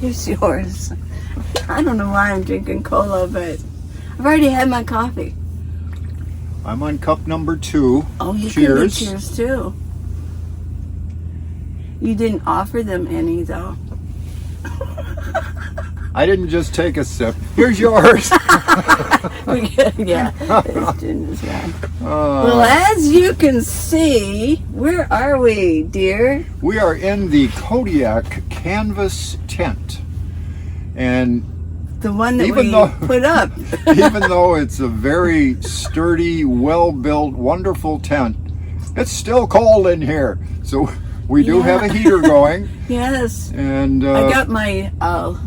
Here's yours. I don't know why I'm drinking cola, but I've already had my coffee. I'm on cup number 2. Oh, you cheers. can do cheers too. You didn't offer them any though. I didn't just take a sip. Here's yours. Yeah. Well, as you can see, where are we, dear? We are in the Kodiak canvas tent. And the one that even we though, put up. Even though it's a very sturdy, well-built, wonderful tent, it's still cold in here. So we do have a heater going. Yes. And I got my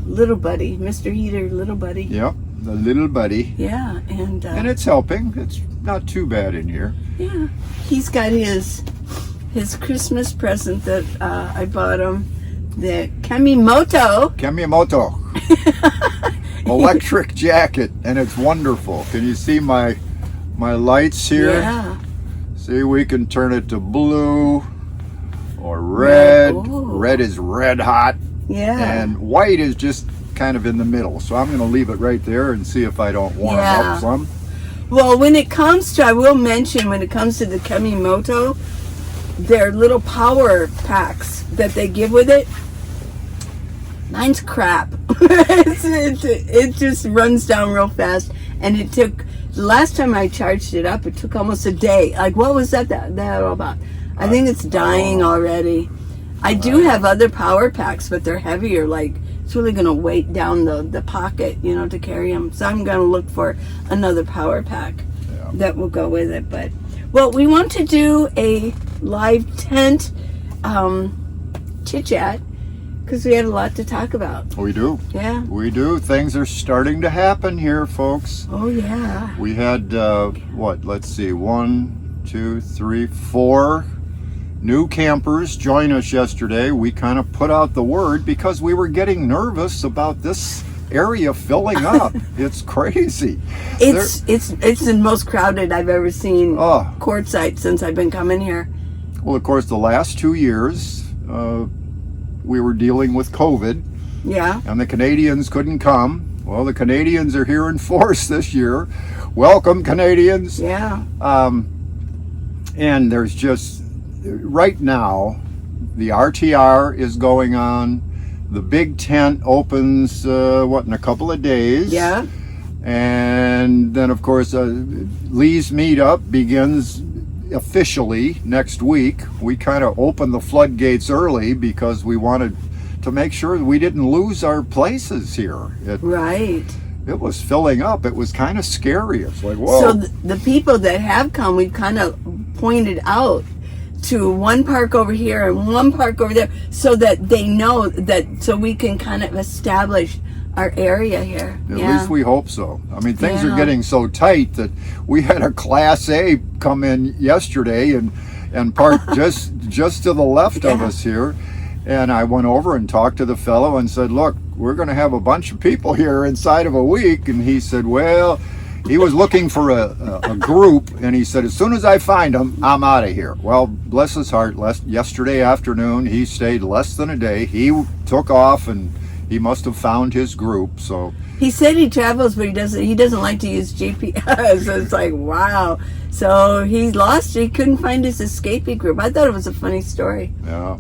little buddy, Mr. Heater, little buddy. Yep, the little buddy. Yeah, and it's helping. It's not too bad in here. Yeah, he's got his Christmas present that I bought him, the Kamimoto electric jacket, and it's wonderful. Can you see my lights here? Yeah. See, we can turn it to blue or red. Ooh. Red is red hot. Yeah. And white is just kind of in the middle. So I'm going to leave it right there and see if I don't warm up some. Well, when it comes to, I will mention, when it comes to the Kamimoto, their little power packs that they give with it, mine's crap. It just runs down real fast. And it took, the last time I charged it up, it took almost a day. Like, what was that all about? I think it's dying already. I do have other power packs, but they're heavier. Like, it's really going to weight down the pocket, you know, to carry them. So I'm going to look for another power pack that will go with it. But, well, we want to do a live tent chit-chat because we had a lot to talk about. We do. Yeah. We do. Things are starting to happen here, folks. Oh, yeah. We had, let's see, 1, 2, 3, 4 new campers join us yesterday. We kind of put out the word because we were getting nervous about this area filling up. It's crazy. It's the most crowded I've ever seen Quartzite since I've been coming here. Well, of course, the last 2 years we were dealing with COVID. Yeah. And the Canadians couldn't come. Well, the Canadians are here in force this year. Welcome, Canadians. Yeah. And there's just, right now, the RTR is going on. The big tent opens, in a couple of days. Yeah. And then, of course, Lee's meetup begins officially next week. We kind of opened the floodgates early because we wanted to make sure we didn't lose our places here. Right. It was filling up. It was kind of scary. It's like, whoa. So the people that have come, we've kind of pointed out to one park over here and one park over there so that they know that, so we can kind of establish our area here. At least we hope so. I mean, things are getting so tight that we had a Class A come in yesterday and park just to the left of us here. And I went over and talked to the fellow and said, look, we're going to have a bunch of people here inside of a week. And he said, well, he was looking for a group. And he said, as soon as I find them, I'm out of here. Well, bless his heart, yesterday afternoon, he stayed less than a day. He took off and he must have found his group. So he said he travels, but he doesn't like to use GPS. So it's like, wow. So he lost. He couldn't find his escapee group. I thought it was a funny story. Yeah.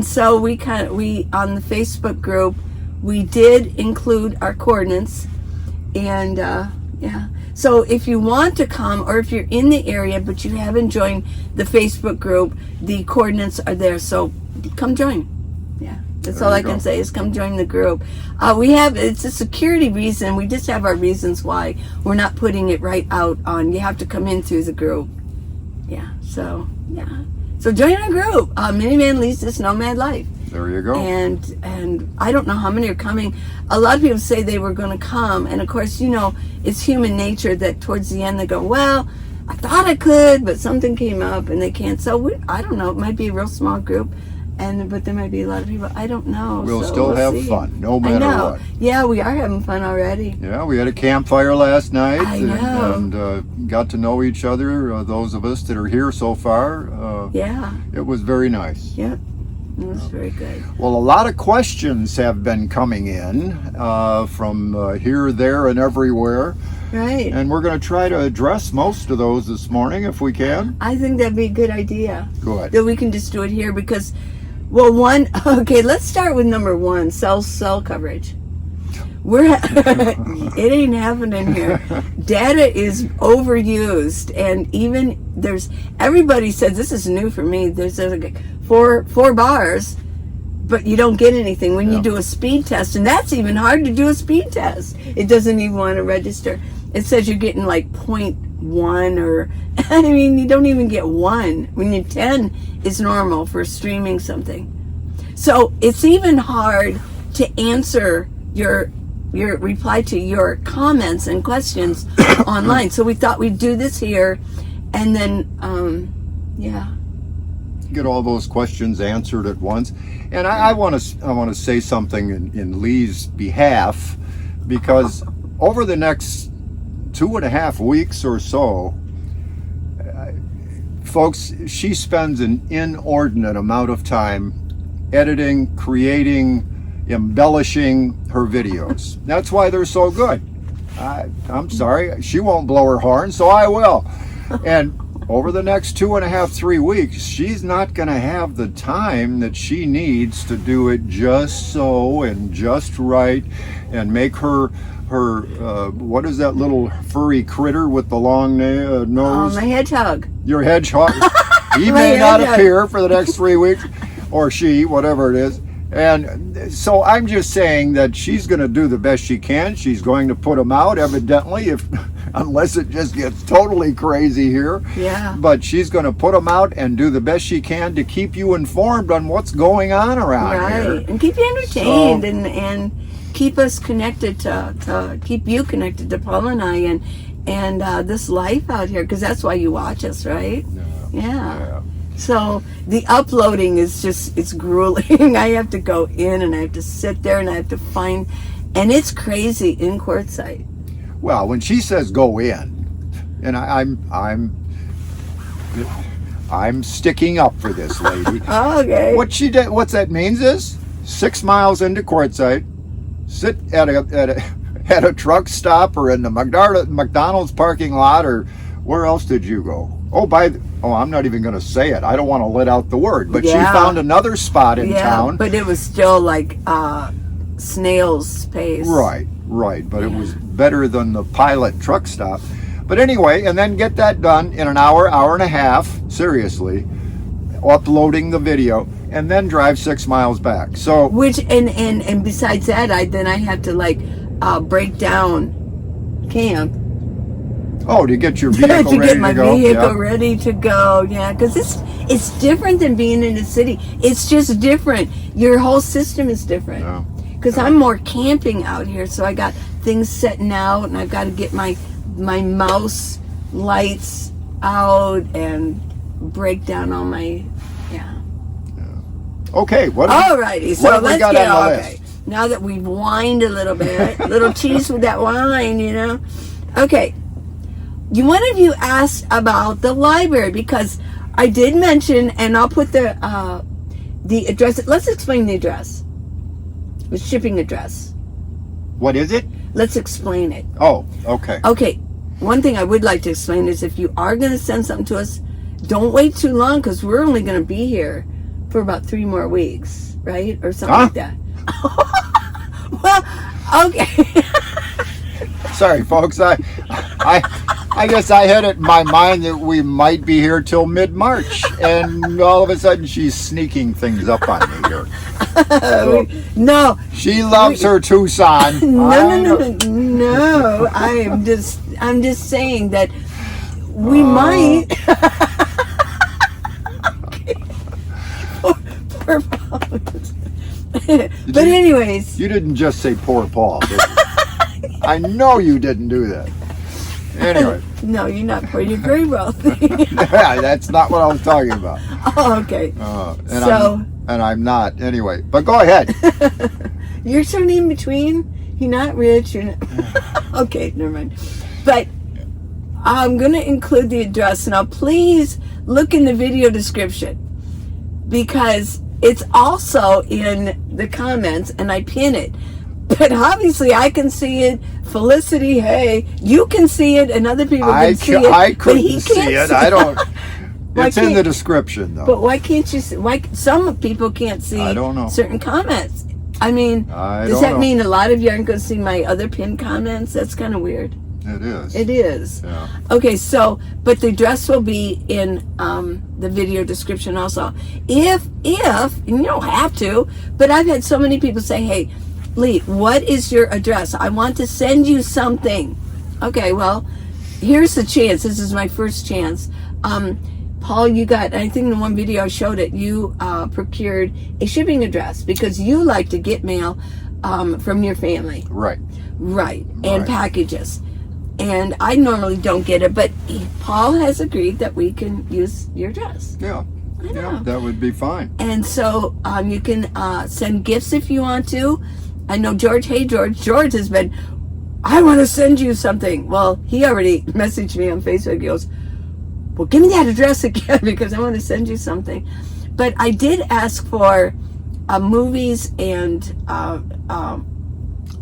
So we on the Facebook group, we did include our coordinates, and So if you want to come, or if you're in the area but you haven't joined the Facebook group, the coordinates are there. So come join. Yeah. That's all I can say is come join the group. It's a security reason. We just have our reasons why we're not putting it right out on. You have to come in through the group. Yeah. So join our group. Minivan leads this nomad life. There you go. And I don't know how many are coming. A lot of people say they were going to come. And of course, it's human nature that towards the end they go, well, I thought I could, but something came up and they can't. So I don't know. It might be a real small group. But there might be a lot of people. I don't know. We'll still have fun, no matter what. Yeah, we are having fun already. Yeah, we had a campfire last night. I know. And got to know each other, those of us that are here so far. Yeah. It was very nice. Yeah. That's very good. Well, a lot of questions have been coming in from here, there, and everywhere. Right. And we're going to try to address most of those this morning if we can. I think that'd be a good idea. Good. That we can just do it here because, well, let's start with number one, cell coverage. It ain't happening here. Data is overused, and even everybody says, this is new for me, there's like four bars, but you don't get anything when you do a speed test, and that's even hard to do a speed test. It doesn't even want to register. It says you're getting like 0.1 or, I mean, you don't even get 1. When you're 10 is normal for streaming something. So it's even hard to answer your reply to your comments and questions online. So we thought we'd do this here, and then, get all those questions answered at once. And I want to say something in Lee's behalf, because over the next 2.5 weeks or so, folks, she spends an inordinate amount of time editing, creating, embellishing her videos. That's why they're so good. I'm sorry, she won't blow her horn, so I will. And over the next 2.5, 3 weeks, she's not going to have the time that she needs to do it just so and just right and make her what is that little furry critter with the long nose? Oh, my hedgehog. Your hedgehog. He may not appear for the next 3 weeks, or she, whatever it is. And so I'm just saying that she's going to do the best she can. She's going to put them out, evidently, unless it just gets totally crazy here. Yeah. But she's going to put them out and do the best she can to keep you informed on what's going on around here. Right, and keep you entertained and keep us connected to keep you connected to Paul and I and this life out here, because that's why you watch us, right? Yeah. So the uploading is it's grueling. I have to go in and I have to sit there and I have to find, and it's crazy in Quartzite. Well, when she says go in, and I'm sticking up for this lady. Okay. What that means is 6 miles into Quartzite, sit at a truck stop or in the McDonald's parking lot, or where else did you go? I'm not even going to say it. I don't want to let out the word. But she found another spot in town. But it was still like snail's pace. Right. But it was better than the pilot truck stop. But anyway, and then get that done in an hour and a half, seriously, uploading the video, and then drive 6 miles back. So and besides that, I have to break down camp. Oh, to get your vehicle ready to go? To get my vehicle ready to go, because it's different than being in the city. It's just different. Your whole system is different. Because I'm more camping out here, so I got things setting out, and I've got to get my mouse lights out and break down all my, Okay, alrighty, so what let's get on the list? Now that we've whined a little bit, little cheese with that wine, Okay. One of you asked about the library, because I did mention, and I'll put the address. Let's explain the address. The shipping address. What is it? Let's explain it. Oh, okay. Okay. One thing I would like to explain is, if you are going to send something to us, don't wait too long, because we're only going to be here for about 3 more weeks, right? Or something like that. Well, okay. Sorry, folks. I guess I had it in my mind that we might be here till mid-March, and all of a sudden she's sneaking things up on me here. So, no. She loves her Tucson. No. I'm just saying that we might. Poor Paul. But anyways. You didn't just say poor Paul, did you? I know you didn't do that. Anyway. No, you're not poor. You're very wealthy. Yeah, that's not what I was talking about. Oh, okay. I'm not. Anyway, but go ahead. You're sort of in between. You're not rich. You're not. Okay, never mind. But I'm going to include the address. Now, please look in the video description, because it's also in the comments, and I pin it. But obviously, I can see it. Felicity, hey, you can see it, and other people can see it. I couldn't see it. I don't. It's in the description, though. But why can't you see? Why some people can't see? I don't know. Certain comments. I mean, does that mean a lot of you aren't going to see my other pinned comments? That's kind of weird. It is. It is. Yeah. Okay, so, but the address will be in the video description also. If, and you don't have to, but I've had so many people say, hey, Lee, what is your address? I want to send you something. Okay, well, here's the chance. This is my first chance. Paul, you got, I think in the one video I showed it, you procured a shipping address because you like to get mail from your family. Right. And packages. And I normally don't get it, but Paul has agreed that we can use your address. Yeah. Yeah, that would be fine. And so you can send gifts if you want to. I know George, hey George has been, I want to send you something. Well, he already messaged me on Facebook. He goes, well, give me that address again because I want to send you something. But I did ask for movies and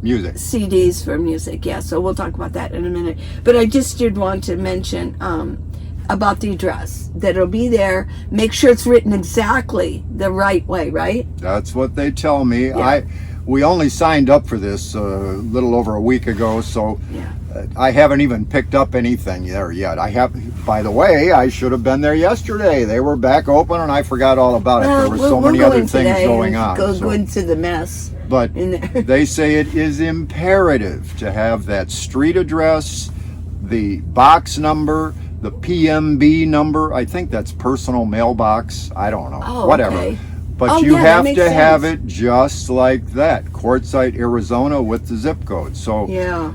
music. CDs for music, yeah. So we'll talk about that in a minute. But I just did want to mention about the address, that it'll be there. Make sure it's written exactly the right way, right? That's what they tell me. Yeah. We only signed up for this a little over a week ago, so yeah. I haven't even picked up anything there yet. By the way, I should have been there yesterday. They were back open and I forgot all about it. There were so many other things going on. Go into the mess. But they say it is imperative to have that street address, the box number, the PMB number. I think that's personal mailbox. I don't know. Oh, whatever. Okay. But you have to have it just like that. Quartzite, Arizona with the zip code. So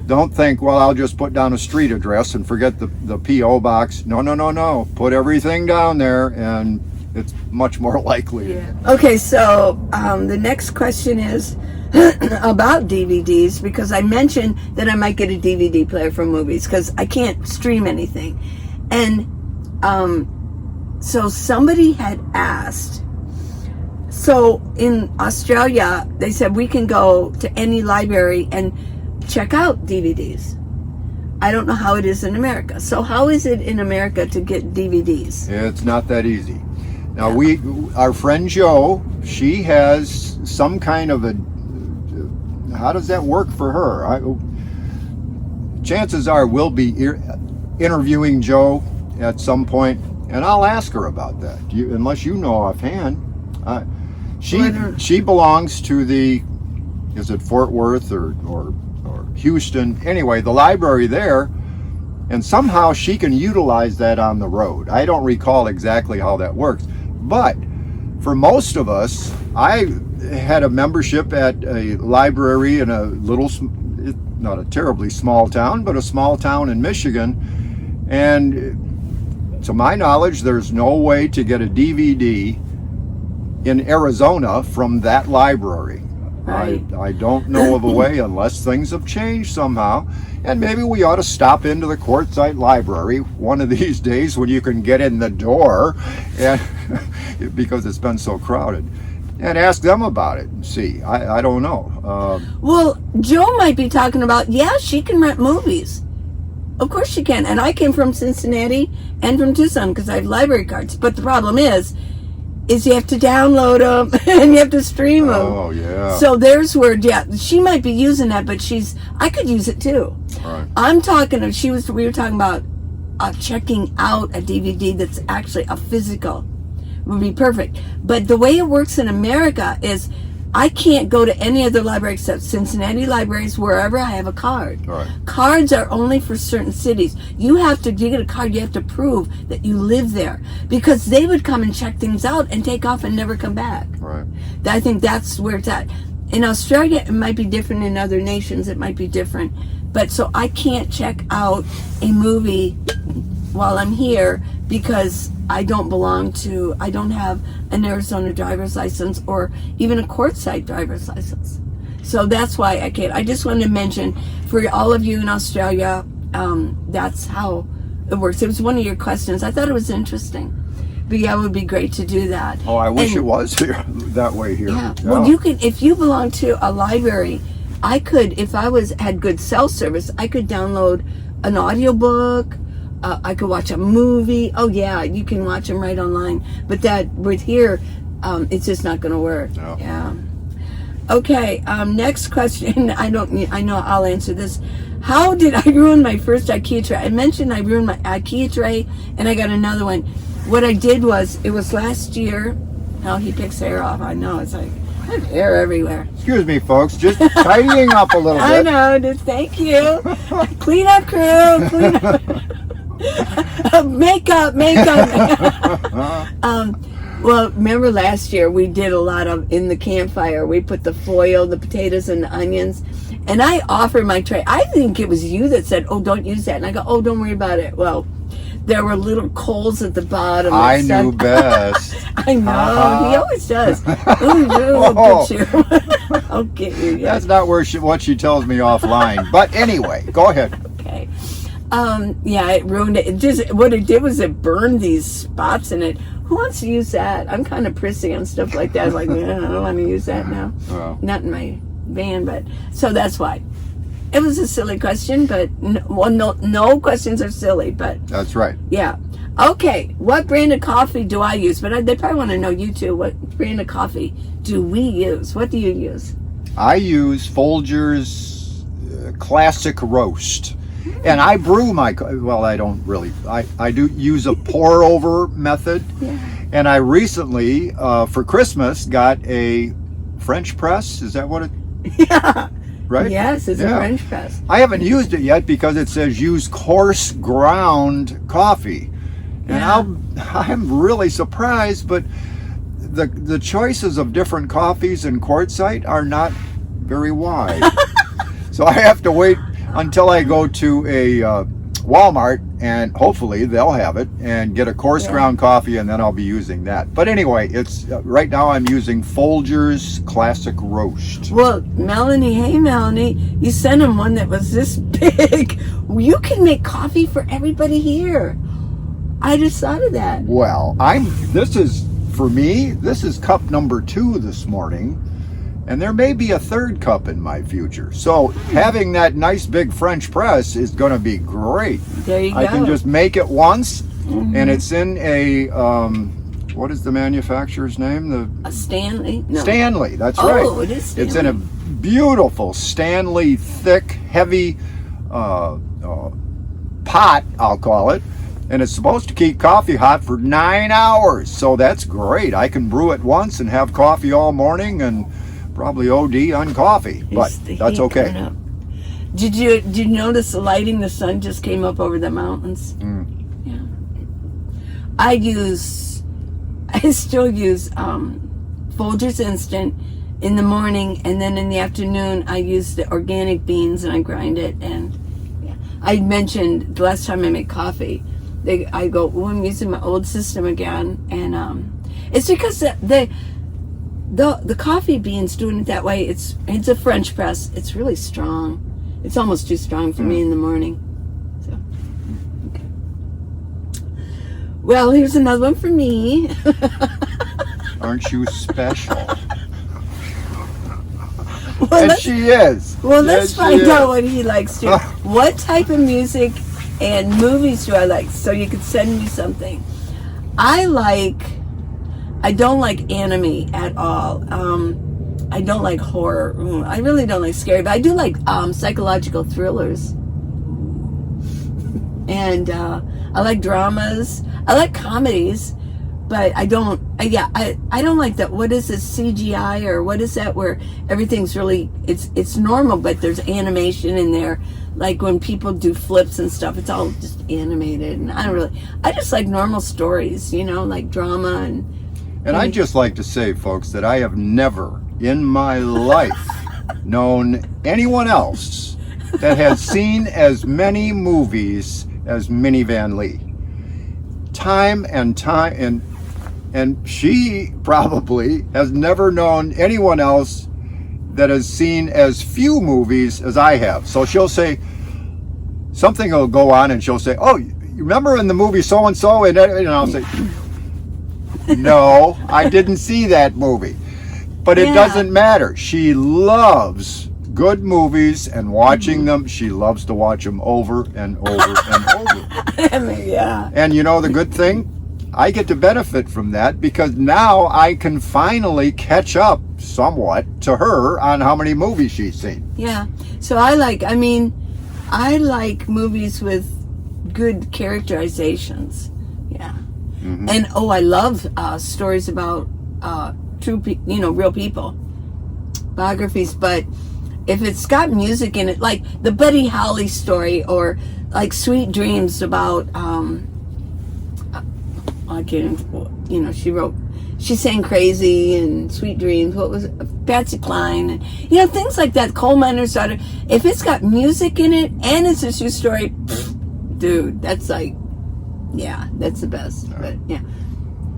don't think, well, I'll just put down a street address and forget the P.O. box. No. Put everything down there and it's much more likely. Yeah. Okay, so the next question is about DVDs, because I mentioned that I might get a DVD player for movies because I can't stream anything. And so somebody had asked, so in Australia, they said we can go to any library and check out DVDs. I don't know how it is in America. So how is it in America to get DVDs? It's not that easy. Now our friend Jo, she has some kind of how does that work for her? Chances are we'll be interviewing Jo at some point, and I'll ask her about that. Unless you know offhand. She belongs to is it Fort Worth or Houston? Anyway, the library there, and somehow she can utilize that on the road. I don't recall exactly how that works, but for most of us, I had a membership at a library in a little, not a terribly small town, but a small town in Michigan, and to my knowledge, there's no way to get a DVD in Arizona from that library. Right. I don't know of a way unless things have changed somehow. And maybe we ought to stop into the Quartzite library one of these days when you can get in the door, and because it's been so crowded, and ask them about it and see. I don't know. Well, Jo might be talking about, she can rent movies. Of course she can. And I came from Cincinnati and from Tucson because I have library cards. But the problem is you have to download them and you have to stream them. Oh, yeah. So there's where, she might be using that, but I could use it too. Right. I'm talking, we were talking about checking out a DVD that's actually a physical. Would be perfect. But the way it works in America is I can't go to any other library except Cincinnati libraries, wherever I have a card. Right. Cards are only for certain cities. You get a card, you have to prove that you live there, because they would come and check things out and take off and never come back. Right. I think that's where it's at. In Australia, it might be different. In other nations, it might be different. But so I can't check out a movie while I'm here because I don't have an Arizona driver's license or even a Quartzite driver's license. So that's why I can't. I just wanted to mention for all of you in Australia, that's how it works. It was one of your questions. I thought it was interesting. But yeah, it would be great to do that. Oh, I wish it was here that way here. Yeah. Well, you can, if you belong to a library, I could, if I had good cell service, I could download an audiobook. I could watch a movie. Oh yeah, you can watch them right online. But that with here, it's just not going to work. No. Yeah. Okay. Next question. I know I'll answer this. How did I ruin my first IKEA tray? I mentioned I ruined my IKEA tray, and I got another one. What I did was, it was last year. Oh, he picks hair off. I know. It's like, I have hair everywhere. Excuse me, folks. Just tidying up a little bit. I know. Just thank you. Clean up, crew. Clean up. Makeup. Well, remember last year we did a lot of in the campfire. We put the foil, the potatoes, and the onions. And I offered my tray. I think it was you that said, "Oh, don't use that." And I go, "Oh, don't worry about it." Well, there were little coals at the bottom. I knew best. I know. He always does. Ooh, Whoa. get you. I'll get you. Yeah. That's not what she tells me offline. But anyway, go ahead. Okay. Yeah, it ruined it. What it did was it burned these spots in it. Who wants to use that? I'm kind of prissy on stuff like that. Like, I don't want to use that now. Well. Not in my van, but so that's why. It was a silly question, but no questions are silly, but That's right. yeah. Okay, what brand of coffee do I use? But they probably want to know you too. What brand of coffee do we use? What do you use? I use Folgers Classic Roast. And I brew my, well, I don't really, I do use a pour over method. Yeah. And I recently, for Christmas, got a French press. Is that what it? Yeah. Right? Yes, it's a French press. I haven't used it yet because it says use coarse ground coffee. And Yeah. I'm really surprised, but the choices of different coffees in Quartzite are not very wide. So I have to wait until I go to a Walmart, and hopefully they'll have it, and get a coarse ground coffee, and then I'll be using that. But anyway, it's right now I'm using Folgers Classic Roast. Well, Melanie, hey Melanie, you sent him one that was this big. You can make coffee for everybody here. I just thought of that. Well, this is cup number 2 this morning, and there may be a third cup in my future. So having that nice big French press is going to be great. There you go. I can just make it once, and it's in a, what is the manufacturer's name? A Stanley? No. Stanley, that's right. Oh, it is Stanley. It's in a beautiful Stanley, thick, heavy pot, I'll call it. And it's supposed to keep coffee hot for 9 hours. So that's great. I can brew it once and have coffee all morning and probably OD on coffee. But that's okay. Did you notice the lighting? The sun just came up over the mountains. Yeah. I still use Folgers Instant in the morning, and then in the afternoon I use the organic beans and I grind it. And yeah. I mentioned the last time I made coffee, I go, I'm using my old system again, and it's because the coffee beans, doing it that way, it's a French press. It's really strong. It's almost too strong for me in the morning. So, okay. Well, here's another one for me. Aren't you special? Well, and she is. Well, let's find out what he likes too. What type of music and movies do I like? So you could send me something. I don't like anime at all. I don't like horror. I really don't like scary, but I do like psychological thrillers. And I like dramas. I like comedies, but I don't like that. What is this, CGI, or what is that, where everything's really, it's normal, but there's animation in there. Like when people do flips and stuff, it's all just animated. And I just like normal stories, like drama. And I'd just like to say, folks, that I have never in my life known anyone else that has seen as many movies as Minivan Lee. Time, and she probably has never known anyone else that has seen as few movies as I have. So she'll say, something will go on and she'll say, oh, you remember in the movie so-and-so? And I'll say, No, I didn't see that movie. But it doesn't matter. She loves good movies and watching them. She loves to watch them over and over and over. Yeah. And you know the good thing? I get to benefit from that because now I can finally catch up somewhat to her on how many movies she's seen. Yeah. So I like movies with good characterizations. Yeah. Mm-hmm. And I love stories about real people, biographies. But if it's got music in it, like the Buddy Holly story, or like Sweet Dreams about I can't. She sang Crazy and Sweet Dreams. What was it? Patsy Cline, and things like that. Coal Miner's Daughter. If it's got music in it and it's a true story, dude, that's like, that's the best. Yeah. But yeah,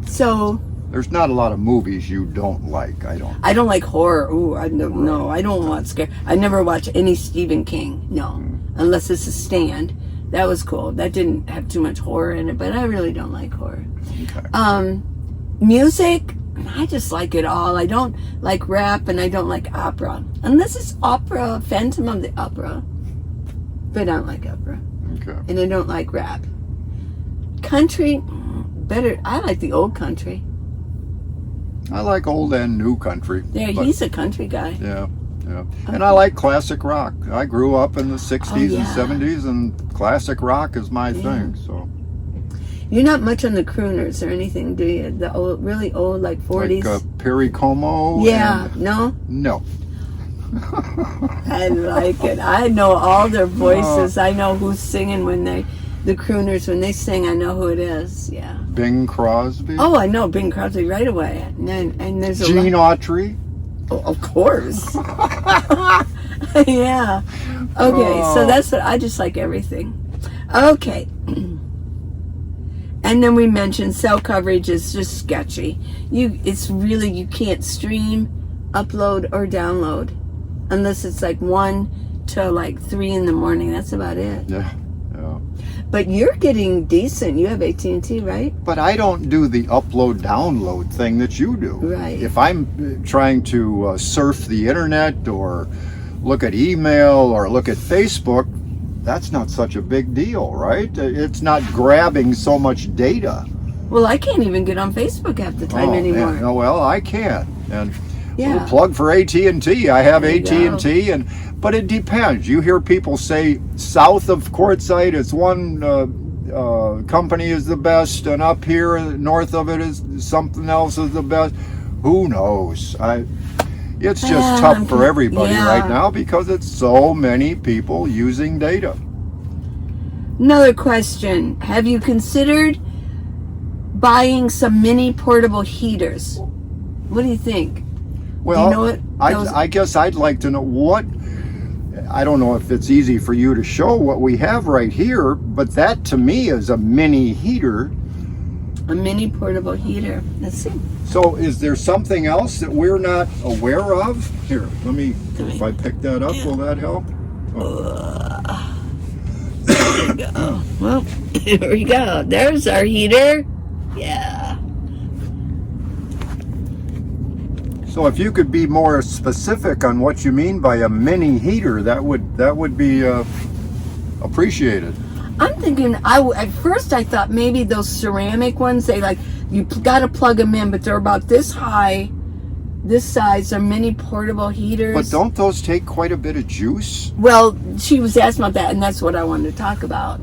so there's not a lot of movies you don't like. I don't like horror. Ooh, I don't watch scare. I never watch any Stephen King. No, unless it's a Stand. That was cool. That didn't have too much horror in it, but I really don't like horror. Okay. Music, I just like it all. I don't like rap and I don't like opera. Unless it's opera, Phantom of the Opera. But I don't like opera. Okay. And I don't like rap. Country, better. I like the old country. I like old and new country. Yeah, he's a country guy. Yeah. Yeah. And I like classic rock. I grew up in the 60s and 70s, and classic rock is my thing. So you're not much on the crooners or anything, do you? The old, really old, like 40s? Like Perry Como? Yeah. No? No. I like it. I know all their voices. I know who's singing the crooners, when they sing, I know who it is. Yeah. Bing Crosby? Oh, I know Bing Crosby right away. And there's Gene Autry? Oh, of course. Yeah. Okay, so that's what I just like everything. Okay. And then we mentioned cell coverage is just sketchy. You can't stream, upload, or download unless it's like 1 to like 3 in the morning. That's about it. Yeah. But you're getting decent. You have AT&T, right? But I don't do the upload-download thing that you do. Right. If I'm trying to surf the internet or look at email or look at Facebook, that's not such a big deal, right? It's not grabbing so much data. Well, I can't even get on Facebook half the time anymore. Yeah. Well, I can. And a plug for AT&T. I have AT&T, but it depends. You hear people say south of Quartzite, it's one company is the best, and up here north of it is something else is the best. Who knows? It's just tough for everybody right now because it's so many people using data. Another question. Have you considered buying some mini portable heaters? What do you think? Well, you know I guess I'd like to know what. I don't know if it's easy for you to show what we have right here, but that to me is a mini heater. A mini portable heater. Let's see. So is there something else that we're not aware of? Here, if I pick that up, will that help? There we go. Well, here we go. There's our heater. Yeah. So if you could be more specific on what you mean by a mini heater, that would be appreciated. I'm thinking, at first I thought maybe those ceramic ones, you got to plug them in, but they're about this high, this size, are mini portable heaters. But don't those take quite a bit of juice? Well, she was asking about that, and that's what I wanted to talk about.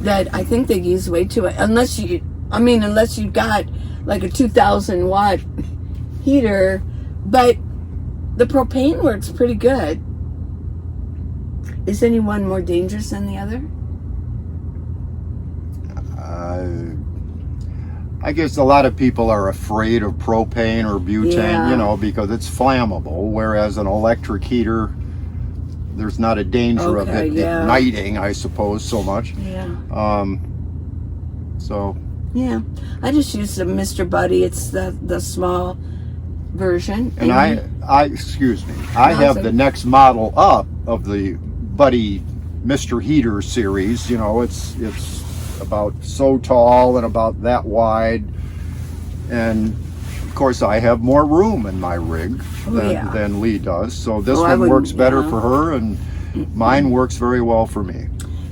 That I think they use way too much, unless you got like a 2,000 watt heater. But the propane works pretty good. Is any one more dangerous than the other? I guess a lot of people are afraid of propane or butane, because it's flammable, whereas an electric heater, there's not a danger of it igniting, I suppose, so much. Yeah. Yeah, I just use the Mr. Buddy. It's the small version. And I have the next model up of the Buddy Mr. Heater series. It's about so tall and about that wide, And of course, I have more room in my rig than Lee does. So this one works better for her, and mine works very well for me.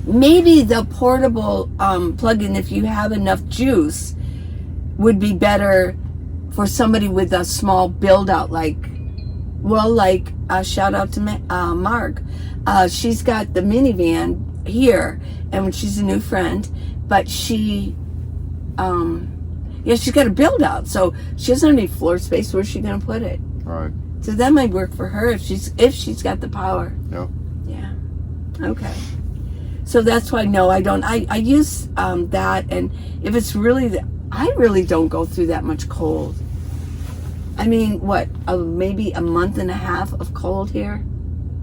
Maybe the portable plug-in, if you have enough juice, would be better for somebody with a small build-out, shout out to Mark. She's got the minivan here, and she's a new friend, but she's got a build-out, so she doesn't have any floor space. Where's she going to put it? Right. So that might work for her if she's got the power. Yep. Yeah. Okay. So that's why, no, I don't. I use that, and if it's really, I really don't go through that much cold. I mean, maybe a month and a half of cold here?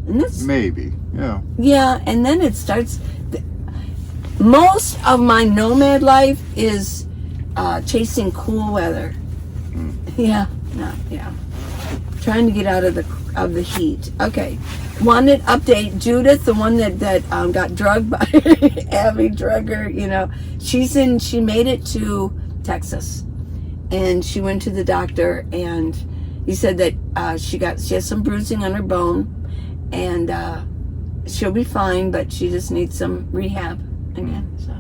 And that's... Maybe, yeah. Yeah, and then it starts... Most of my nomad life is chasing cool weather. Yeah, trying to get out of the heat. Okay. Wanted update. Judith, the one that got drugged by Abby Drugger, she made it to Texas, and she went to the doctor, and he said that she has some bruising on her bone, and she'll be fine, but she just needs some rehab again. So,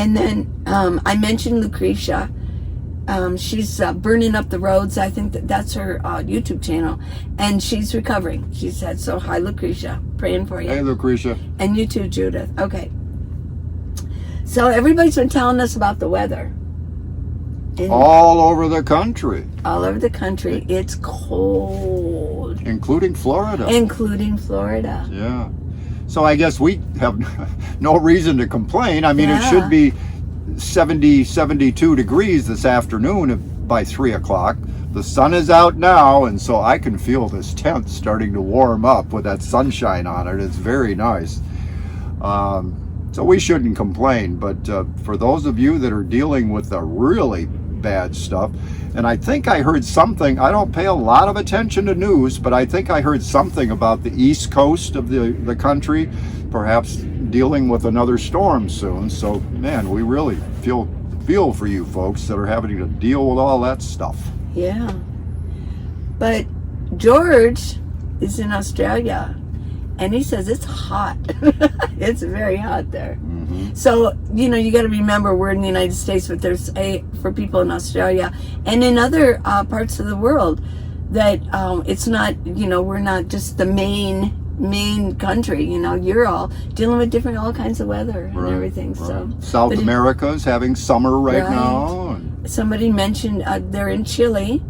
and then I mentioned Lucretia. She's burning up the roads. I think that's her YouTube channel, and she's recovering. She said, so hi, Lucretia, praying for you. Hey, Lucretia. And you too, Judith. Okay. So everybody's been telling us about the weather. All over the country. All over the country. It's cold. Including Florida. Yeah. So I guess we have no reason to complain. I mean, it should be 70, 72 degrees this afternoon by 3 o'clock. The sun is out now, and so I can feel this tent starting to warm up with that sunshine on it. It's very nice. So we shouldn't complain, but for those of you that are dealing with the really bad stuff, and I think I heard something, I don't pay a lot of attention to news, but I think I heard something about the east coast of the country perhaps dealing with another storm soon. So man, we really feel for you folks that are having to deal with all that stuff. Yeah. But George is in Australia, and he says it's hot. It's very hot there. Mm-hmm. So, you got to remember we're in the United States, but there's for people in Australia and in other parts of the world that it's not, we're not just the main country. You're all dealing with all kinds of weather and everything. Right. So South America is having summer right now. And somebody mentioned they're in Chile,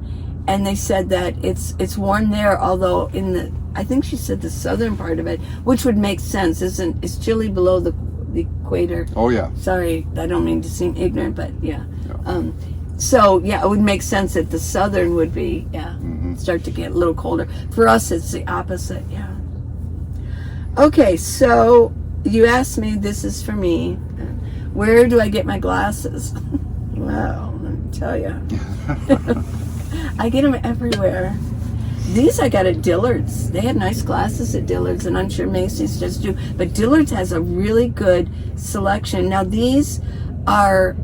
and they said that it's warm there, although I think she said the southern part of it, which would make sense. Is Chile below the equator? Oh yeah. Sorry, I don't mean to seem ignorant, but yeah. So yeah, it would make sense that the southern would be start to get a little colder. For us, it's the opposite. Yeah. Okay, so you asked me. This is for me. Where do I get my glasses? Wow, let me tell you. I get them everywhere. These I got at Dillard's. They have nice glasses at Dillard's, and I'm sure Macy's just do. But Dillard's has a really good selection. Now these are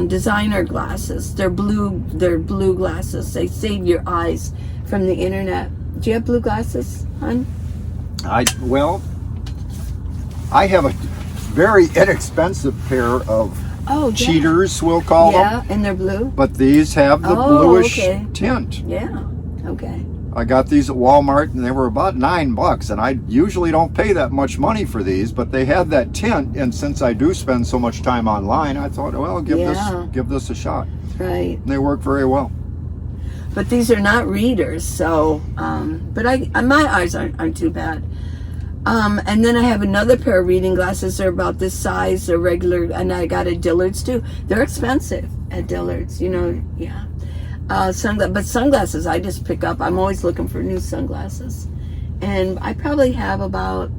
designer glasses. They're blue glasses. They save your eyes from the internet. Do you have blue glasses, hon? I have a very inexpensive pair of cheaters, we'll call them. Yeah, and they're blue. But these have the bluish tint. Yeah. Okay. I got these at Walmart, and they were about $9, and I usually don't pay that much money for these, but they had that tint, and since I do spend so much time online, I thought, well, give this a shot. Right. And they work very well. But these are not readers, so but my eyes aren't too bad. And then I have another pair of reading glasses. They're about this size. They're regular, and I got at Dillard's too. They're expensive at Dillard's, yeah. But sunglasses I just pick up. I'm always looking for new sunglasses, and I probably have about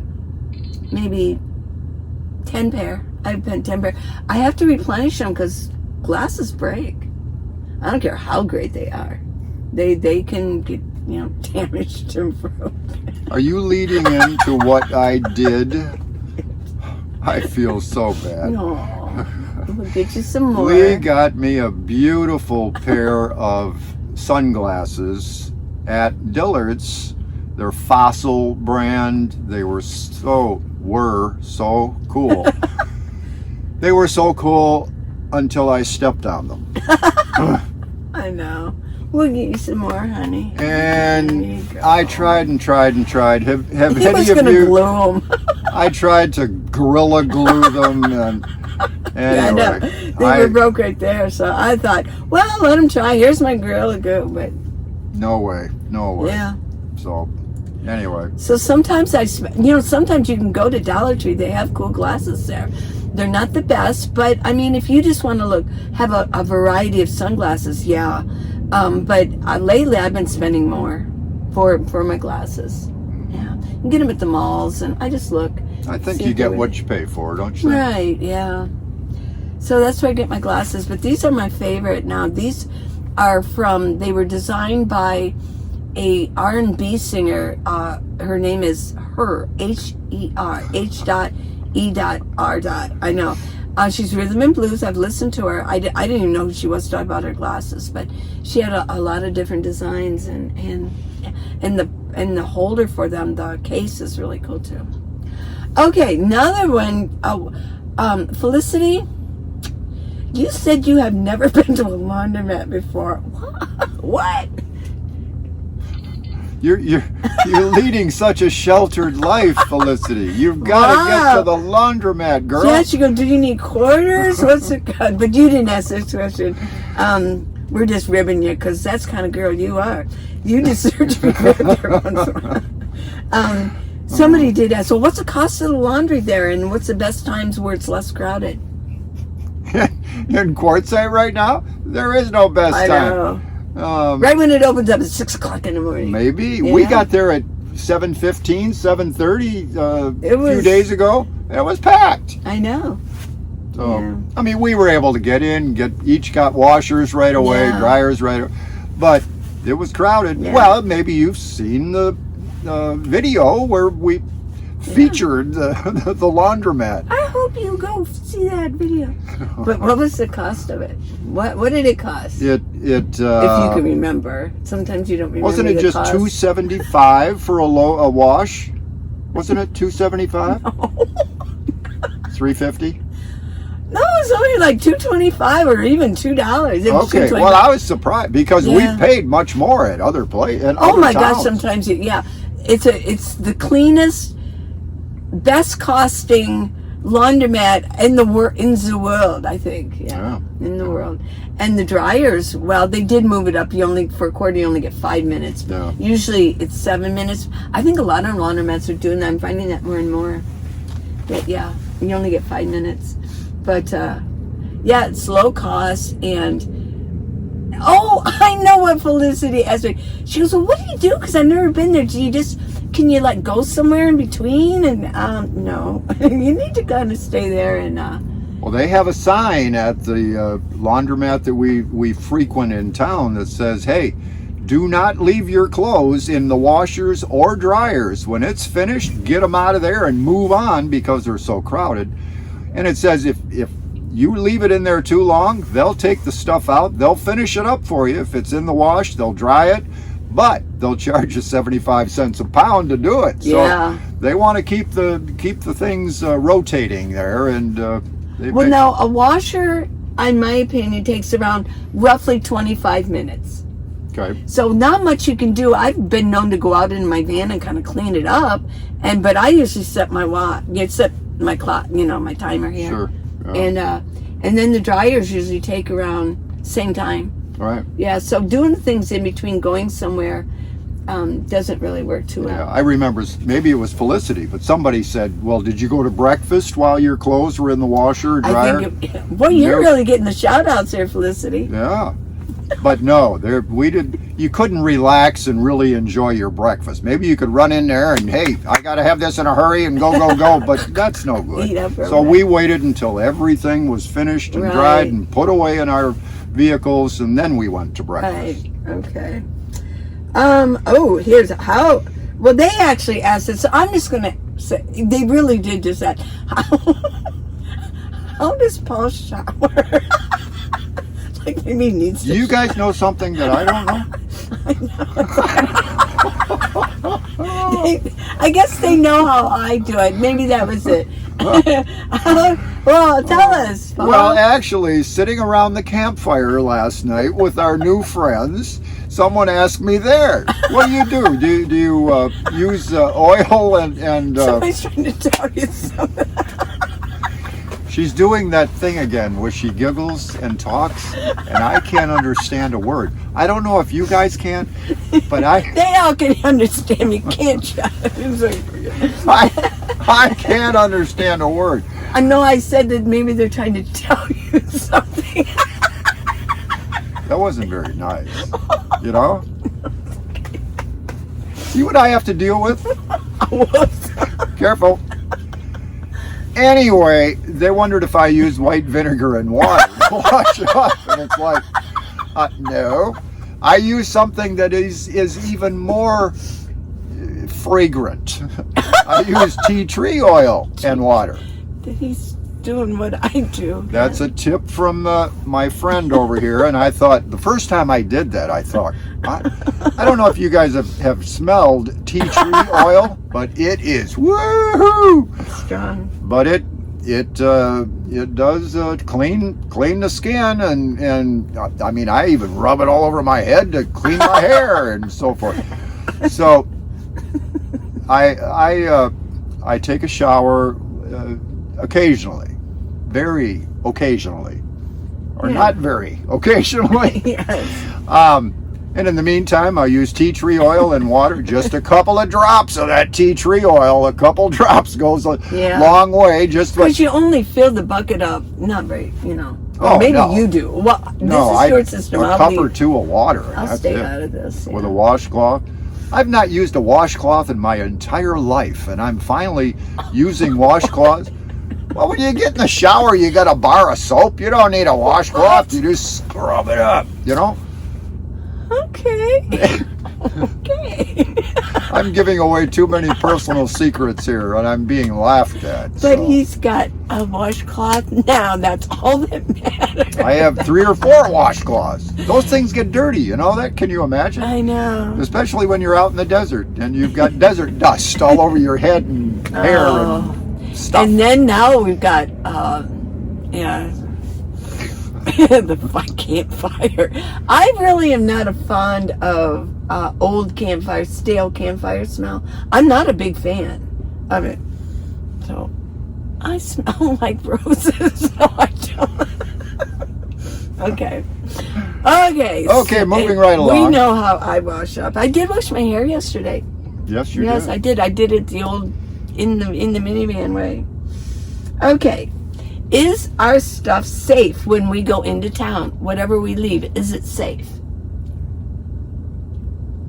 maybe 10 pair. I've been 10 pair. I have to replenish them because glasses break. I don't care how great they are. They can get damaged and broken. Are you leading into what I did? I feel so bad. No. we'll get you some more. We got me a beautiful pair of sunglasses at Dillard's. They're Fossil brand. They were so cool. They were so cool until I stepped on them. I know. We'll get you some more, honey. And I tried and tried and tried. Have any of you? Glue them. I tried to Gorilla Glue them, and anyway, yeah, I know. They were broke right there, so I thought, well, let them try. Here's my Gorilla Glue, but no way. Yeah. So anyway. So sometimes sometimes you can go to Dollar Tree. They have cool glasses there. They're not the best, but I mean, if you just want to have a variety of sunglasses, yeah. But lately I've been spending more for my glasses. Yeah, you can get them at the malls, and I just look. I think you get what you pay for, don't you think? Right, yeah. So that's where I get my glasses. But these are my favorite. Now these are they were designed by a R&B singer. Her name is H-E-R, H.E.R. I know. She's rhythm and blues. I've listened to her. I didn't even know who she was till I bought her glasses, but she had a lot of different designs, and the holder for them, the case is really cool too. Okay, another one. Felicity, you said you have never been to a laundromat before. What? You're leading such a sheltered life, Felicity. You've got to get to the laundromat, girl. Yes, you go, do you need quarters? What's it called? But you didn't ask this question. We're just ribbing you, because that's the kind of girl you are. You deserve to be ribbed there once in a while. Somebody did ask, so what's the cost of the laundry there, and what's the best times where it's less crowded? In Quartzite right now, there is no best time. I know. Right when it opens up at 6 o'clock in the morning. Maybe. Yeah. We got there at 7:15, 7:30 a few days ago. It was packed. I know. So, yeah. I mean, we were able to get in, each got washers right away, dryers right away. But it was crowded. Yeah. Well, maybe you've seen the video where we featured the laundromat. I hope you go see that video. But what was the cost of it? What did it cost? It if you can remember. Sometimes you don't remember. Wasn't it just $275 for a wash? Wasn't it $275? No. $350? No, it's only like $2.25 or even $2. Okay, well, I was surprised because we've paid much more at other places. Oh my gosh! Sometimes it's the cleanest, best costing laundromat in the world. I think, in the world. And the dryers, well, they did move it up. For a quarter, you only get 5 minutes. Yeah. Usually it's 7 minutes. I think a lot of laundromats are doing that. I'm finding that more and more. But you only get 5 minutes. But it's low cost. And I know what Felicity asked me. She goes, well, what do you do? Because I've never been there. Can you go somewhere in between? And no, you need to kind of stay there and. Well, they have a sign at the laundromat that we frequent in town that says, "Hey, do not leave your clothes in the washers or dryers. When it's finished, get them out of there and move on because they're so crowded." And it says if you leave it in there too long, they'll take the stuff out. They'll finish it up for you. If it's in the wash, they'll dry it. But they'll charge you 75 cents a pound to do it. So they want to keep the things rotating there. And now a washer, in my opinion, takes around roughly 25 minutes. Okay. So not much you can do. I've been known to go out in my van and kind of clean it up, but I usually set my clock, my timer here. Sure. Yeah. And then the dryers usually take around same time. Right. Yeah, so doing things in between going somewhere doesn't really work too well. Yeah, I remember, maybe it was Felicity, but somebody said, well, did you go to breakfast while your clothes were in the washer or dryer? You're really getting the shout-outs there, Felicity. Yeah. But no, you couldn't relax and really enjoy your breakfast. Maybe you could run in there and, hey, I got to have this in a hurry and go, but that's no good. So we waited until everything was finished and dried and put away in our vehicles, and then we went to breakfast. Right, okay. Here's how. Well, they actually asked it, so I'm just going to say, they really did just that. How does Paul shower? Like maybe he needs to. Do you guys know something that I don't know? I guess they know how I do it. Maybe that was it. Well, tell us, Paul. Well, actually, sitting around the campfire last night with our new friends, someone asked me there, what do you do? Do you use oil and Somebody's trying to tell you something. She's doing that thing again where she giggles and talks, and I can't understand a word. I don't know if you guys can, but They all can understand me, can't you? I can't understand a word. I know I said that maybe they're trying to tell you something. That wasn't very nice, you know? See what I have to deal with? Careful. Anyway, they wondered if I used white vinegar and water to wash up, and it's like, no. I use something that is even more fragrant. I use tea tree oil and water. He's doing what I do. That's a tip from my friend over here, and I thought, the first time I did that, I thought, I don't know if you guys have smelled tea tree oil, but it is woohoo! Strong. But it does clean the skin, and I mean, I even rub it all over my head to clean my hair and so forth. So I take a shower occasionally, very occasionally, or not very occasionally. Yes. And in the meantime, I use tea tree oil and water, just a couple of drops of that tea tree oil. A couple drops goes a long way. Just because you only fill the bucket up, not very, Oh, maybe no. you do. Well, no, this is your system. A cup or two of water. I'll that's stay it. out of this. With a washcloth. I've not used a washcloth in my entire life, and I'm finally using washcloths. Well, when you get in the shower, you got a bar of soap. You don't need a washcloth. You just scrub it up, Okay. Okay. I'm giving away too many personal secrets here, and I'm being laughed at. But he's got a washcloth now. That's all that matters. I have 3 or 4 washcloths. Those things get dirty, that? Can you imagine? I know. Especially when you're out in the desert and you've got desert dust all over your head and hair and stuff. And then now we've got, the campfire. I really am not a fond of old campfire, stale campfire smell. I'm not a big fan of it. So I smell like roses. So I don't. Okay. Okay, moving right along. We know how I wash up. I did wash my hair yesterday. Yes, you did. Yes, I did. I did it the old in the minivan way. Okay. Is our stuff safe when we go into town? Whatever we leave, is it safe?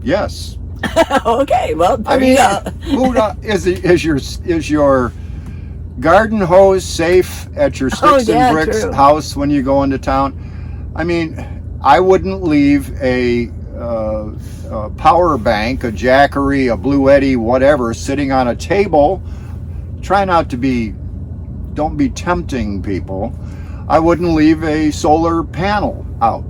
Yes. Okay, well, is your garden hose safe at your sticks and bricks house when you go into town? I mean, I wouldn't leave a power bank, a Jackery, a Blue Eddy, whatever, sitting on a table. Try not to be. Don't be tempting people. I wouldn't leave a solar panel out.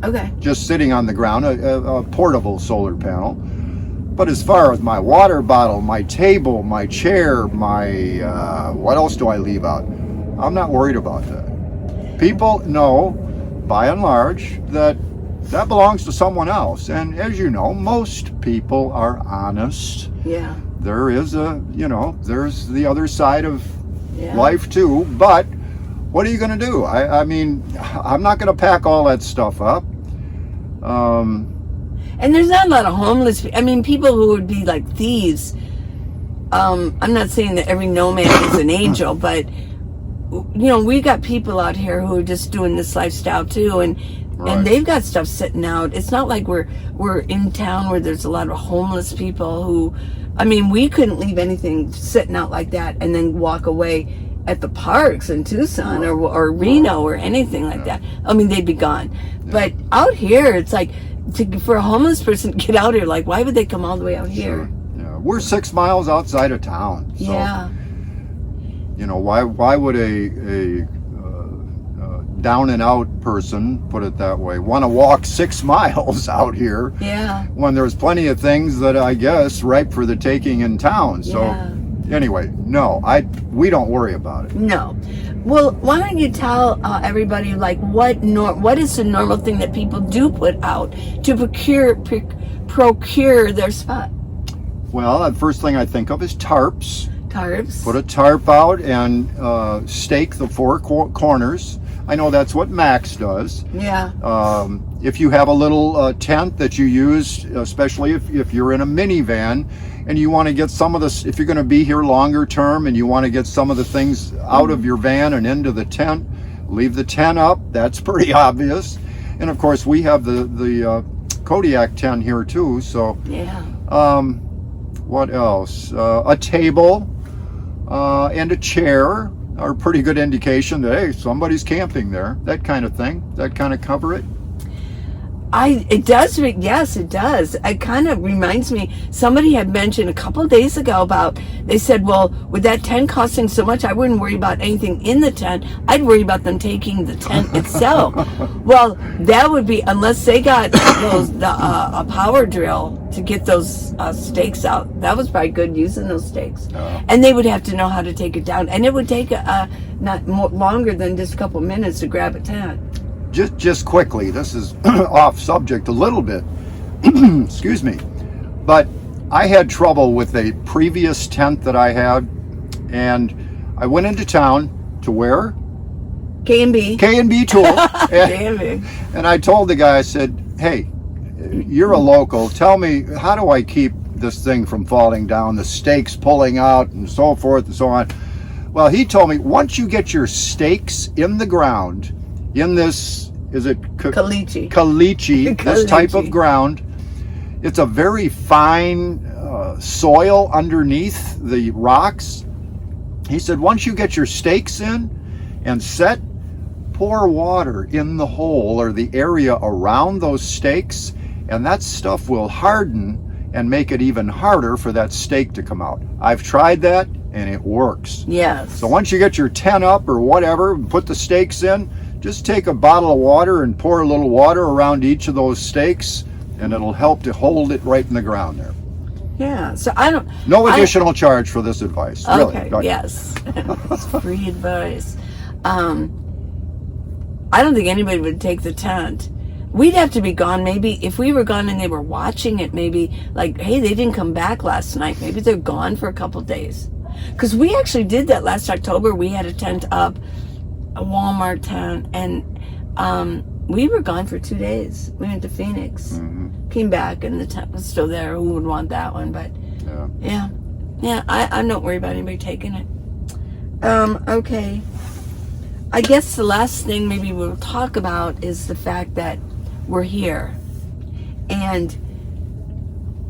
Okay. Just sitting on the ground, a portable solar panel. But as far as my water bottle, my table, my chair, my what else do I leave out? I'm not worried about that. People know, by and large, that belongs to someone else. And as you know, most people are honest. Yeah. There is there's the other side of life too, but what are you going to do? I mean, I'm not going to pack all that stuff up. And there's not a lot of homeless. I mean, people who would be like thieves. I'm not saying that every nomad is an angel, but we got people out here who are just doing this lifestyle too, and they've got stuff sitting out. It's not like we're in town where there's a lot of homeless people who. I mean, we couldn't leave anything sitting out like that and then walk away at the parks in Tucson or Reno or anything like that. I mean, they'd be gone. But out here, it's like, for a homeless person to get out here, like, why would they come all the way out here? Yeah, we're 6 miles outside of town. So, yeah. Why would a down and out person, put it that way, want to walk 6 miles out here. Yeah. When there's plenty of things that I guess ripe for the taking in town. So anyway, no, we don't worry about it. No. Well, why don't you tell everybody like what is the normal thing that people do put out to procure their spot? Well, the first thing I think of is tarps. Tarps. Put a tarp out and stake the 4 corners. I know that's what Max does. Yeah. If you have a little tent that you use, especially if you're in a minivan and you want to get some of this, if you're going to be here longer term and you want to get some of the things out of your van and into the tent, leave the tent up. That's pretty obvious. And of course, we have the Kodiak tent here too. So yeah. What else? A table and a chair are a pretty good indication that, hey, somebody's camping there. That kind of thing. That kind of cover it. It does. Yes, it does. It kind of reminds me, somebody had mentioned a couple of days ago about, they said, well, with that tent costing so much, I wouldn't worry about anything in the tent. I'd worry about them taking the tent itself. Well, that would be, unless they got a power drill to get those stakes out. That was probably good using those stakes. And they would have to know how to take it down. And it would take not longer than just a couple minutes to grab a tent. Just quickly, this is off subject a little bit, excuse me, but I had trouble with a previous tent that I had, and I went into town to where? K&B Tool. K&B. And I told the guy, I said, hey, you're a local, tell me, how do I keep this thing from falling down, the stakes pulling out and so forth and so on? Well, he told me, once you get your stakes in the ground, in this, is it caliche, this type of ground, it's a very fine soil underneath the rocks. He said, once you get your stakes in and set, pour water in the hole or the area around those stakes, and that stuff will harden and make it even harder for that stake to come out. I've tried that and it works. Yes. So once you get your tent up or whatever, put the stakes in, just take a bottle of water and pour a little water around each of those stakes, and it'll help to hold it right in the ground there. Yeah, so no additional charge for this advice. Okay, really. Yes. It's free advice. I don't think anybody would take the tent. We'd have to be gone maybe, if we were gone and they were watching it, maybe like, hey, they didn't come back last night. Maybe they're gone for a couple days. Because we actually did that last October. We had a tent up, a Walmart tent, and we were gone for 2 days. We went to Phoenix, came back, and the tent was still there. Who would want that one? But yeah, I don't worry about anybody taking it. Okay, I guess the last thing maybe we'll talk about is the fact that we're here, and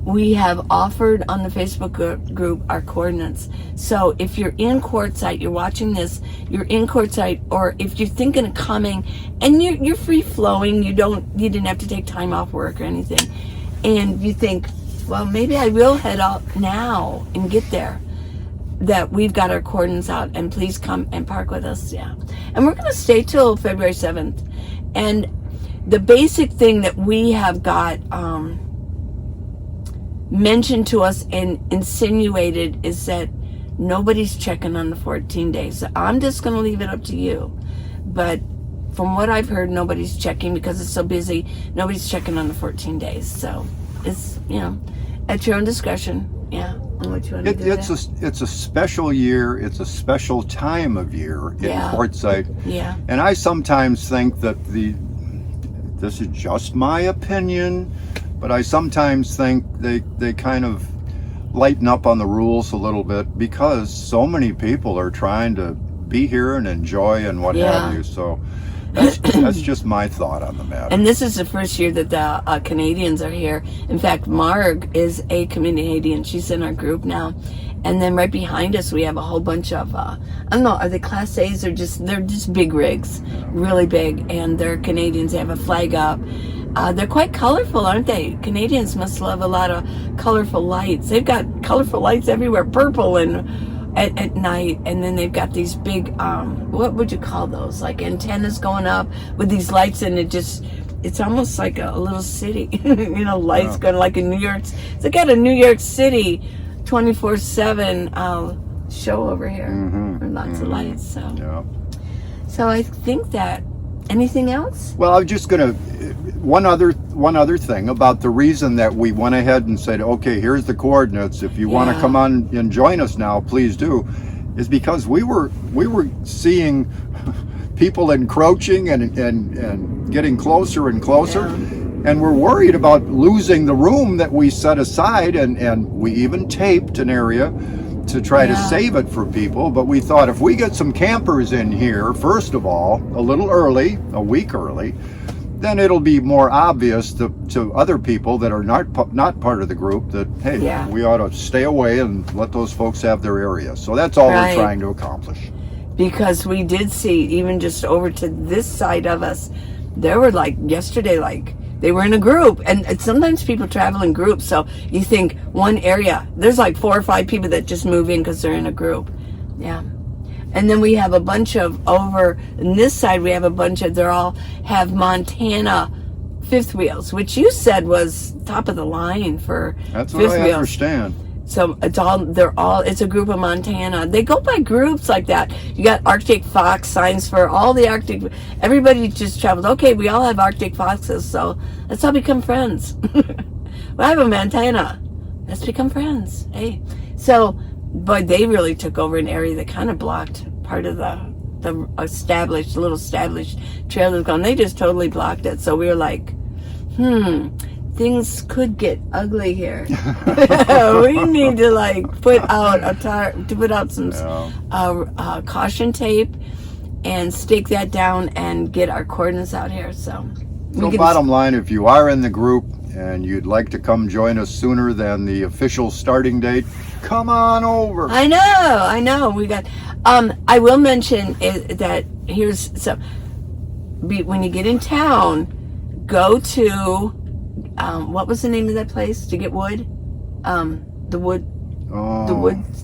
we have offered on the Facebook group our coordinates. So if you're in Quartzite, you're watching this, you're in Quartzite, or if you're thinking of coming and you're free flowing, you didn't have to take time off work or anything, and you think, well, maybe I will head out now and get there, that we've got our coordinates out, and please come and park with us. Yeah. And we're going to stay till February 7th. And the basic thing that we have got mentioned to us and insinuated is that nobody's checking on the 14 days. So I'm just going to leave it up to you. But from what I've heard, nobody's checking because it's so busy. Nobody's checking on the 14 days. So it's, at your own discretion. Yeah. On what you want to do. It's a special year. It's a special time of year in Quartzite. Yeah. And I sometimes think that this is just my opinion, but I sometimes think they kind of lighten up on the rules a little bit because so many people are trying to be here and enjoy and what have you. So that's just my thought on the matter. And this is the first year that the Canadians are here. In fact, Marg is a Canadian. She's in our group now. And then right behind us, we have a whole bunch of, I don't know, are they Class A's or they're just big rigs, really big. And they're Canadians. They have a flag up. They're quite colorful, aren't they? Canadians must love a lot of colorful lights. They've got colorful lights everywhere, purple and at night, and then they've got these big, what would you call those? Like antennas going up with these lights, and it's almost like a little city, lights going like in New York. They got a New York City 24/7 show over here, and lots of lights. So I think that. Anything else? Well, I'm just gonna one other thing about the reason that we went ahead and said, okay, here's the coordinates. If you want to come on and join us now, please do. Is because we were seeing people encroaching and getting closer and closer, and we're worried about losing the room that we set aside, and we even taped an area to try to save it for people. But we thought if we get some campers in here, first of all, a little early, a week early, then it'll be more obvious to other people that are not part of the group that, hey, we ought to stay away and let those folks have their area. So that's all we're trying to accomplish. Because we did see, even just over to this side of us, there were yesterday, they were in a group, and sometimes people travel in groups, so you think one area, there's 4 or 5 people that just move in because they're in a group. And then we have a bunch of, over on this side, we have a bunch of, they all have Montana fifth wheels, which you said was top of the line for That's fifth what I wheels. understand. So it's a group of Montana. They go by groups like that. You got Arctic Fox signs for all the Arctic. Everybody just travels. Okay, we all have Arctic Foxes, so let's all become friends. Well, I have a Montana. Let's become friends. Hey, so, but they really took over an area that kind of blocked part of the little established trail that was gone. They just totally blocked it. So we were like, things could get ugly here. We need to put out some caution tape and stake that down and get our coordinates out here. So bottom line, if you are in the group and you'd like to come join us sooner than the official starting date, come on over. I know. We got. I will mention that when you get in town, go to. What was the name of that place to get wood? The wood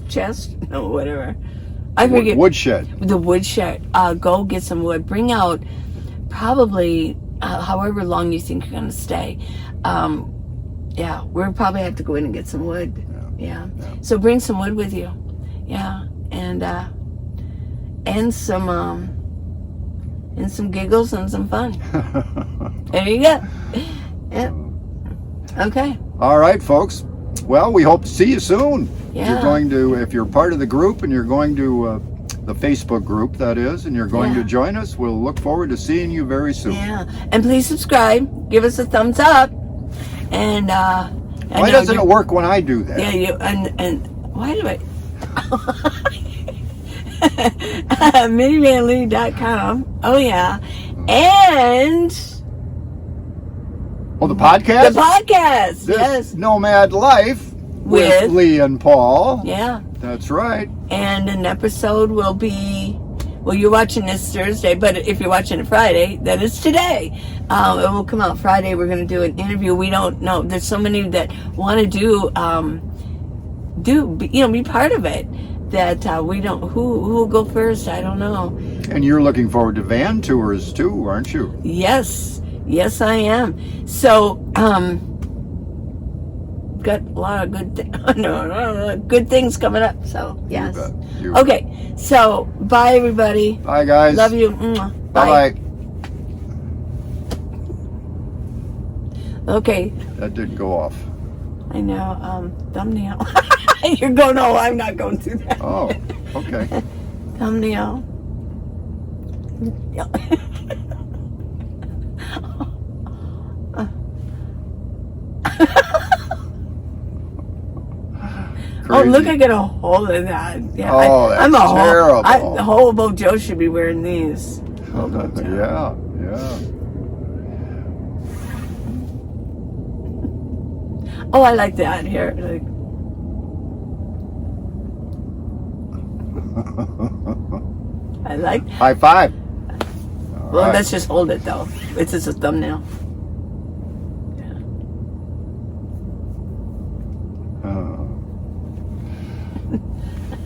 chest? No, whatever. I forget. Woodshed. The woodshed. Go get some wood. Bring out probably however long you think you're going to stay. We'll probably have to go in and get some wood. Yeah. So bring some wood with you. Yeah. And some giggles and some fun. There you go. Yep. Okay. All right, folks. Well, we hope to see you soon. Yeah. If you're part of the group and you're going to the Facebook group, that is, and you're going to join us, we'll look forward to seeing you very soon. Yeah. And please subscribe. Give us a thumbs up. And why doesn't it work when I do that? Yeah. And why do I? MinivanLee.com. Oh yeah. And. Oh, the podcast? The podcast, yes. Nomad Life with Lee and Paul. Yeah. That's right. And an episode will be, well, you're watching this Thursday, but if you're watching it Friday, then it's today. It will come out Friday. We're going to do an interview. We don't know. There's so many that want to be part of it that we don't, who will go first? I don't know. And you're looking forward to van tours too, aren't you? Yes, I am. So, got a lot of good things coming up. So, yes. You bet. Okay. So, bye everybody. Bye guys. Love you. Bye. Okay. That didn't go off. I know. Thumbnail. You're going. No, I'm not going through that. Oh. Okay. Thumbnail. Oh, look, I get a hold of that. Yeah, that's terrible. Hobo Joe should be wearing these. Hobo Joe. Yeah. Oh, I like that here. I like. High five. Well, let's just hold it though. It's just a thumbnail.